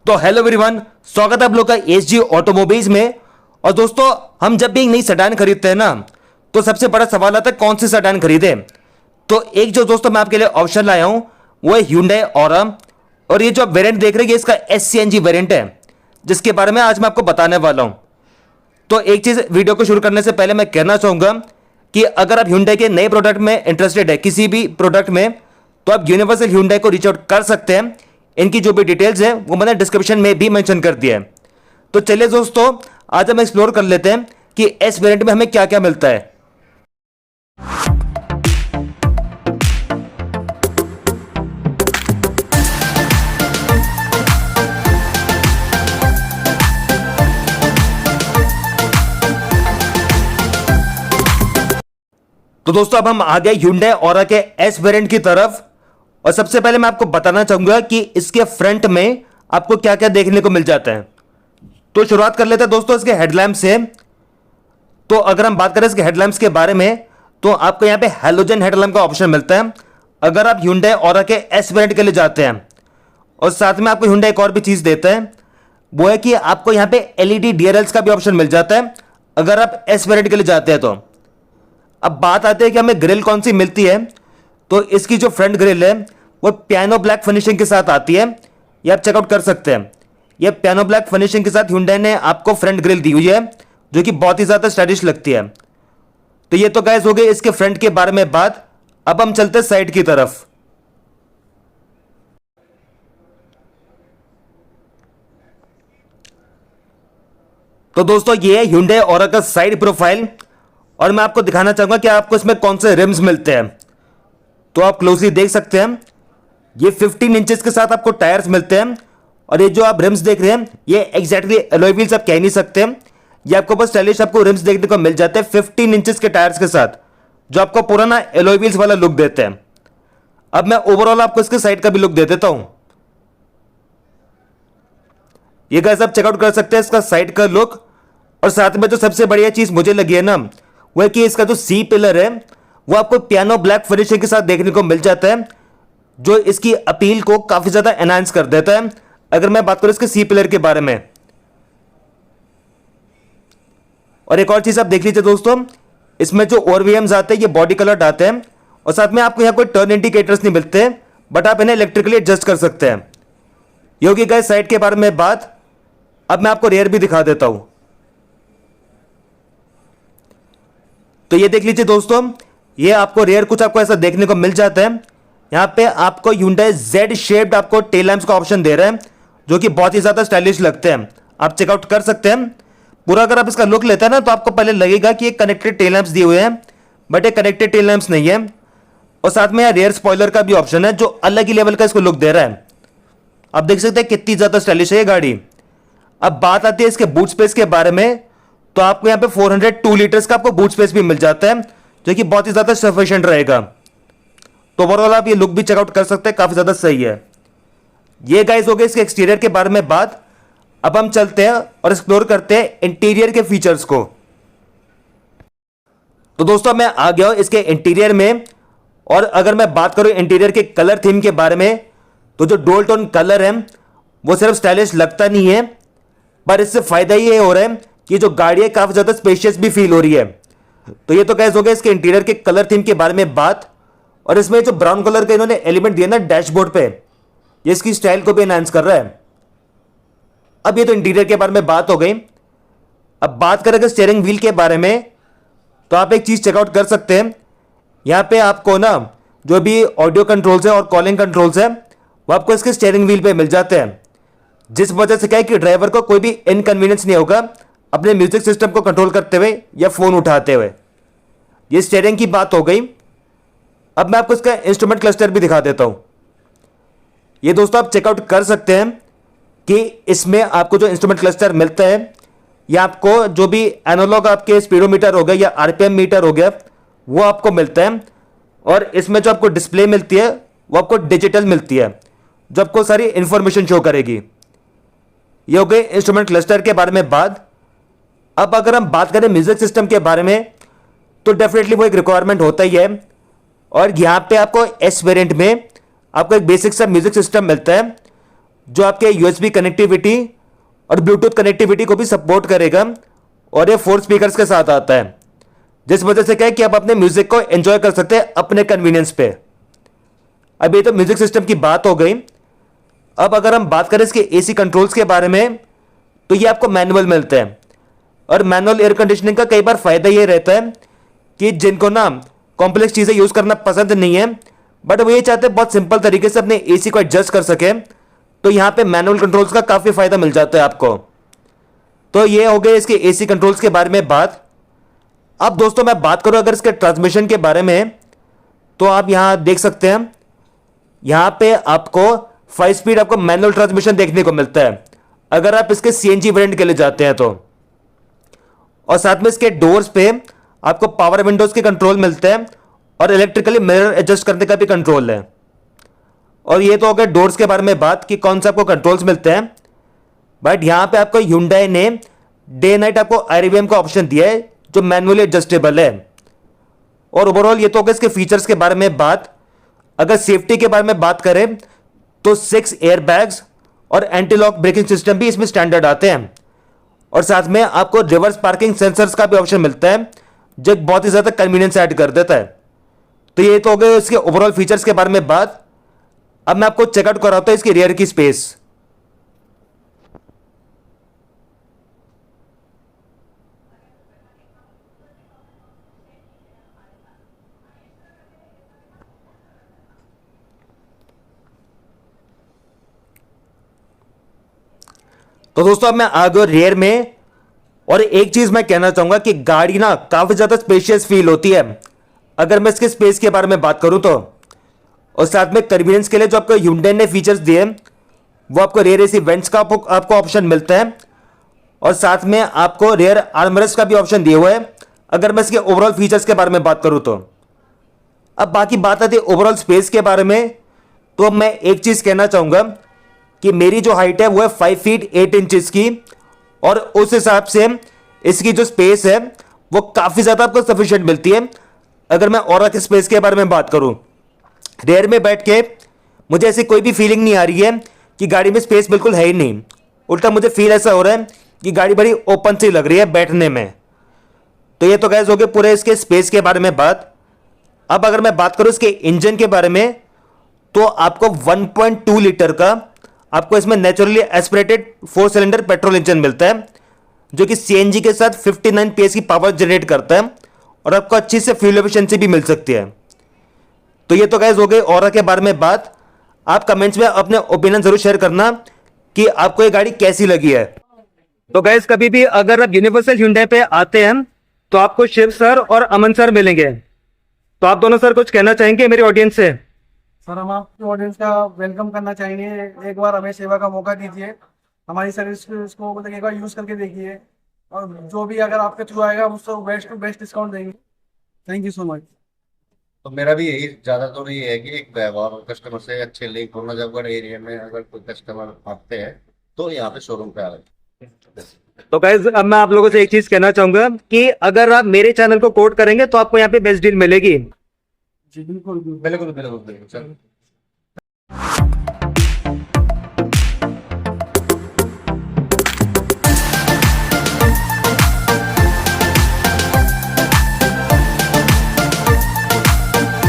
तो hello everyone, स्वागत है आप लोग का एसजी ऑटोमोबाइल्स में। और दोस्तों, हम जब भी एक नई सेडान खरीदते हैं ना, तो सबसे बड़ा सवाल आता है कौन सी सेडान खरीदे। तो एक जो दोस्तों मैं आपके लिए ऑप्शन लाया हूं वो है Hyundai Aura। और ये जो आप वेरिएंट देख रहे हैं ये इसका SCNG वेरिएंट है, जिसके बारे में आज मैं आपको बताने वाला हूं। तो एक चीज वीडियो को शुरू करने से पहले मैं कहना चाहूंगा कि अगर आप Hyundai के नए प्रोडक्ट में इंटरेस्टेड है, किसी भी प्रोडक्ट में, तो आप यूनिवर्सल Hyundai को रीच आउट कर सकते हैं। इनकी जो भी डिटेल्स है वो मैंने डिस्क्रिप्शन में भी मेंशन कर दिया है। तो चलिए दोस्तों, आज हम एक्सप्लोर कर लेते हैं कि एस वेरिएंट में हमें क्या क्या मिलता है। तो दोस्तों, अब हम आ गए Hyundai Aura के एस वेरिएंट की तरफ। और सबसे पहले मैं आपको बताना चाहूंगा कि इसके फ्रंट में आपको क्या क्या देखने को मिल जाता है। तो शुरुआत कर लेते हैं दोस्तों इसके हेडलैम्प से। तो अगर हम बात करें इसके हेडलैम्प्स के बारे में, तो आपको यहां पे हैलोजन हेडलैम्प का ऑप्शन मिलता है अगर आप Hyundai Aura के एस वेरिएंट के लिए जाते हैं। और साथ में आपको Hyundai एक और भी चीज देता है, वो है कि आपको यहां पे LED DRLs का भी ऑप्शन मिल जाता है अगर आप एस वेरिएंट के लिए जाते हैं। तो अब बात आती है कि हमें ग्रिल कौन सी मिलती है। तो इसकी जो फ्रंट ग्रिल है वो पियानो ब्लैक फिनिशिंग के साथ आती है, ये आप चेकआउट कर सकते हैं। ये पियानो ब्लैक फिनिशिंग के साथ Hyundai ने आपको फ्रंट ग्रिल दी हुई है, जो कि बहुत ही ज्यादा स्टाइलिश लगती है। तो ये तो गाइस हो गए इसके फ्रंट के बारे में बात। अब हम चलते हैं साइड की तरफ। तो दोस्तों, ये है Hyundai Aura का साइड प्रोफाइल। और मैं आपको दिखाना चाहूंगा कि आपको इसमें कौन से रिम्स मिलते हैं। तो आप क्लोजली देख सकते हैं, ये 15 इंचेस के साथ आपको टायर्स मिलते हैं। और ये जो आप रिम्स देख रहे हैं ये एग्जैक्टली एलॉय व्हील्स आप कह नहीं सकते। ये आपको बस स्टाइलिश आपको रिम्स देखने को मिल जाते हैं 15 इंचेस के टायर्स के साथ, जो आपको पुराना एलॉय व्हील्स वाला लुक देते हैं। अब मैं ओवरऑल आपको इसके साइड का भी लुक दे देता हूं। ये गाइस आप चेकआउट कर सकते हैं इसका साइड का लुक। और साथ में जो सबसे बढ़िया चीज मुझे लगी है ना, वो है कि इसका जो सी पिलर है वो आपको पियानो ब्लैक फिनिशिंग के साथ देखने को मिल जाता है, जो इसकी अपील को काफी ज्यादा एनहांस कर देता है। अगर मैं बात करूं इसके सी पिलर के बारे में, और एक और चीज आप देख लीजिए दोस्तों, इसमें जो ORVMs आते हैं ये बॉडी कलर्ड आते हैं। और साथ में आपको यहां कोई टर्न इंडिकेटर्स नहीं मिलते, बट आप इन्हें इलेक्ट्रिकली एडजस्ट कर सकते हैं। ये होगी गाइस साइड के बारे में बात। अब मैं आपको रेयर भी दिखा देता हूं। तो ये देख लीजिए दोस्तों, ये आपको रेयर कुछ आपको ऐसा देखने को मिल जाता है। यहां पे आपको Hyundai Z शेप्ड आपको टेल लैंप्स का ऑप्शन दे रहा है, जो कि बहुत ही ज्यादा स्टाइलिश लगते हैं। आप चेकआउट कर सकते हैं पूरा। अगर आप इसका लुक लेते हैं ना, तो आपको पहले लगेगा कि ये कनेक्टेड टेल लैंप्स दिए हुए हैं, बट ये कनेक्टेड टेल लैंप्स नहीं है। और साथ में यहाँ रेयर स्पॉइलर का भी ऑप्शन है, जो अलग ही लेवल का इसको लुक दे रहा है। आप देख सकते हैं कितनी ज्यादा स्टाइलिश है ये गाड़ी। अब बात आती है इसके बूट स्पेस के बारे में। तो आपको यहाँ पे 402 लीटर्स का आपको बूट स्पेस भी मिल जाता है, जो कि बहुत ही ज्यादा सफिशिएंट रहेगा। तो ओवरऑल आप ये लुक भी चेकआउट कर सकते हैं, काफी ज्यादा सही है। ये गाइस हो गए इसके एक्सटीरियर के बारे में बात। अब हम चलते हैं और एक्सप्लोर करते हैं इंटीरियर के फीचर्स को। तो दोस्तों, मैं आ गया हूं इसके इंटीरियर में। और अगर मैं बात करूं इंटीरियर के कलर थीम के बारे में, तो जो डुअल टोन कलर है वो सिर्फ स्टाइलिश लगता नहीं है, पर इससे फायदा ये हो रहा है कि जो गाड़ी है काफी ज्यादा स्पेशियस भी फील हो रही है। तो ये तो गाइस हो गया इसके इंटीरियर के कलर थीम के बारे में बात। और इसमें जो ब्राउन कलर का इन्होंने एलिमेंट दिया ना डैशबोर्ड पे, ये इसकी स्टाइल को भी एनहांस कर रहा है। अब ये तो इंटीरियर के बारे में बात हो गई। अब बात करें अगर स्टीयरिंग व्हील के बारे में, तो आप एक चीज चेकआउट कर सकते हैं। यहां पे आपको ना जो भी ऑडियो कंट्रोल्स है और कॉलिंग कंट्रोल्स है वो आपको इसके स्टीयरिंग व्हील पे मिल जाते हैं, जिस वजह से क्या है कि ड्राइवर को कोई भी इनकन्वीनियंस नहीं होगा अपने म्यूजिक सिस्टम को कंट्रोल करते हुए या फोन उठाते हुए। ये स्टीयरिंग की बात हो गई। अब मैं आपको इसका इंस्ट्रूमेंट क्लस्टर भी दिखा देता हूं। ये दोस्तों आप चेकआउट कर सकते हैं कि इसमें आपको जो इंस्ट्रूमेंट क्लस्टर मिलता है, या आपको जो भी एनालॉग आपके स्पीडोमीटर हो गया या RPM मीटर हो गया वो आपको मिलता है। और इसमें जो आपको डिस्प्ले मिलती है वो आपको डिजिटल मिलती है, जो आपको सारी इंफॉर्मेशन शो करेगी। ये हो गई इंस्ट्रूमेंट क्लस्टर के बारे में बात। अब अगर हम बात करें म्यूजिक सिस्टम के बारे में, तो डेफिनेटली वो एक रिक्वायरमेंट होता ही है। और यहां पे आपको एस वेरिएंट में आपको एक बेसिक सा म्यूजिक सिस्टम मिलता है, जो आपके यूएसबी कनेक्टिविटी और ब्लूटूथ कनेक्टिविटी को भी सपोर्ट करेगा, और ये 4 स्पीकर्स के साथ आता है, जिस वजह से क्या है कि आप अपने म्यूजिक को एंजॉय कर सकते हैं अपने कन्वीनियंस पे। अब ये तो म्यूजिक सिस्टम की बात हो गई। अब अगर हम बात करें इसके एसी कंट्रोल्स के बारे में, तो ये आपको मैनुअल मिलते हैं, और मैनुअल एयर कंडीशनिंग का कई बार फायदा ये रहता है कि जिनको ना कॉम्प्लेक्स चीज़ें यूज़ करना पसंद नहीं है, बट वो ये चाहते हैं बहुत सिंपल तरीके से अपने एसी को एडजस्ट कर सके, तो यहाँ पे मैनुअल कंट्रोल्स का काफ़ी फायदा मिल जाता है आपको। तो ये हो गए इसके एसी कंट्रोल्स के बारे में बात। अब दोस्तों मैं बात करूं अगर इसके ट्रांसमिशन के बारे में, तो आप यहां देख सकते हैं, यहां पे आपको 5 स्पीड आपको मैनुअल ट्रांसमिशन देखने को मिलता है अगर आप इसके सीएनजी वेरिएंट के लिए जाते हैं तो। और साथ में इसके डोर्स पे आपको पावर विंडोज के कंट्रोल मिलते हैं, और इलेक्ट्रिकली मिरर एडजस्ट करने का भी कंट्रोल है। और ये तो हो गया डोर्स के बारे में बात कि कौन सा आपको कंट्रोल्स मिलते हैं। बट यहां पे आपको Hyundai ने डे नाइट आपको IRVM का ऑप्शन दिया है जो मैनुअली एडजस्टेबल है। और ओवरऑल ये तो हो गया इसके फीचर्स के बारे में बात। अगर सेफ्टी के बारे में बात करें तो 6 एयरबैग्स और एंटी लॉक ब्रेकिंग सिस्टम भी इसमें स्टैंडर्ड आते हैं, और साथ में आपको रिवर्स पार्किंग सेंसर्स का भी ऑप्शन मिलता है जो एक बहुत ही ज्यादा कन्वीनियंस ऐड कर देता है। तो ये तो हो गए इसके ओवरऑल फीचर्स के बारे में बात। अब मैं आपको चेकआउट कराता हूं इसकी रियर की स्पेस। तो दोस्तों अब मैं आ गया रियर में, और एक चीज मैं कहना चाहूंगा कि गाड़ी ना काफी ज्यादा स्पेशियस फील होती है अगर मैं इसके स्पेस के बारे में बात करूं तो। और साथ में कन्वीनियंस के लिए जो आपको Hyundai ने फीचर्स दिए वो आपको रियर एसी वेंट्स का आपको ऑप्शन मिलता है, और साथ में आपको रियर आर्मरेस्ट का भी ऑप्शन दिए हुए है अगर मैं इसके ओवरऑल फीचर्स के बारे में बात करूं तो। अब बाकी बात आती है ओवरऑल स्पेस के बारे में, तो अब मैं एक चीज कहना चाहूंगा कि मेरी जो हाइट है वो है 5 फीट 8 इंचेस की, और उस हिसाब से इसकी जो स्पेस है वो काफी ज्यादा आपको सफिशिएंट मिलती है। अगर मैं और के स्पेस के बारे में बात करूं, रेयर में बैठ के मुझे ऐसी कोई भी फीलिंग नहीं आ रही है कि गाड़ी में स्पेस बिल्कुल है ही नहीं। उल्टा मुझे फील ऐसा हो रहा है कि गाड़ी बड़ी ओपन सी लग रही है बैठने में। तो ये तो गैस हो गए पूरे इसके स्पेस के बारे में बात। अब अगर मैं बात करूं इसके इंजन के बारे में, तो आपको 1.2 लीटर का आपको इसमें naturally aspirated 4 cylinder petrol engine मिलता है जो कि सीएनजी के साथ 59 PS की पावर जनरेट करता है, और आपको अच्छी से फ्यूल एफिशिएंसी भी मिल सकती है। तो ये तो गाइस हो गई ऑरा के बारे में बात। आप कमेंट्स में अपने ओपिनियन जरूर शेयर करना कि आपको ये गाड़ी कैसी लगी है। तो गाइस कभी भी अगर आप यूनिवर्सल Hyundai पे आते हैं तो आपको शिव सर और अमन सर मिलेंगे। तो आप दोनों सर कुछ कहना चाहेंगे मेरी ऑडियंस से? सर हम आपकी ऑडियंस का वेलकम करना चाहेंगे। एक बार हमें सेवा का मौका दीजिए, हमारी सर्विस को मतलब एक बार यूज़ करके देखिए, और जो भी अगर आपके थ्रू आएगा उसको बेस्ट टू बेस्ट डिस्काउंट देंगे। Thank you so much. तो मेरा भी यही ज्यादा तो नहीं है कि एक व्यवहार कस्टमर से अच्छे लिंक होना। जब एरिया में अगर कोई कस्टमर आते हैं तो यहाँ पे शोरूम पे आ रहे। तो गाइस अब मैं आप लोगों से एक चीज कहना चाहूंगा कि अगर आप मेरे चैनल को कोड करेंगे तो आपको यहाँ पे बेस्ट डील मिलेगी। जी बिल्कुल बिल्कुल बिल्कुल बिल्कुल सर।